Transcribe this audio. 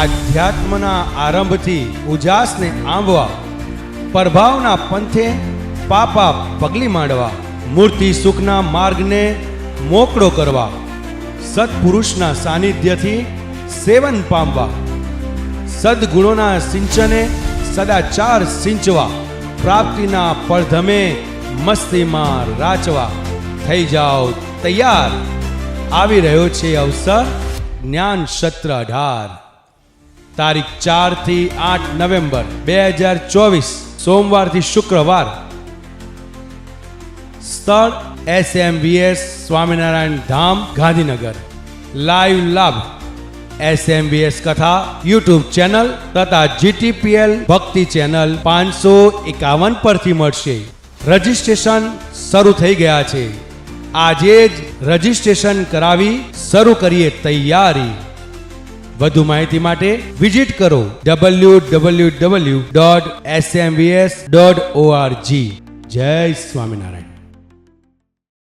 આધ્યાત્મના આરંભથી ઉજાસને આંબવા, પ્રભાવના પંથે પાપા પગલી માંડવા, મૂર્તિ સુખના માર્ગને મોકળો કરવા, સત્પુરુષના સાનિધ્યથી સેવન પામવા, સદગુણોના સિંચને સદાચાર સિંચવા, પ્રાપ્તિના પડધમે મસ્તીમાં રાચવા. થઈ જાઓ તૈયાર, આવી રહ્યો છે અવસર જ્ઞાન સત્ર 18, તારીખ 4 થી 8 નવેમ્બર 2024, સોમવારથી શુક્રવાર. સ્થળ SMVS સ્વામિનારાયણ ધામ, ગાંધીનગર. લાઈવ લાભ SMVS કથા યુટ્યુબ ચેનલ તથા GTPL ભક્તિ ચેનલ 551 પરથી મળશે. રજિસ્ટ્રેશન શરૂ થઈ ગયા છે. આજે જ રજિસ્ટ્રેશન કરાવી શરૂ કરીએ તૈયારી. વધુ માહિતી માટે વિઝિટ કરો www.smvs.org. જય સ્વામિનારાયણ.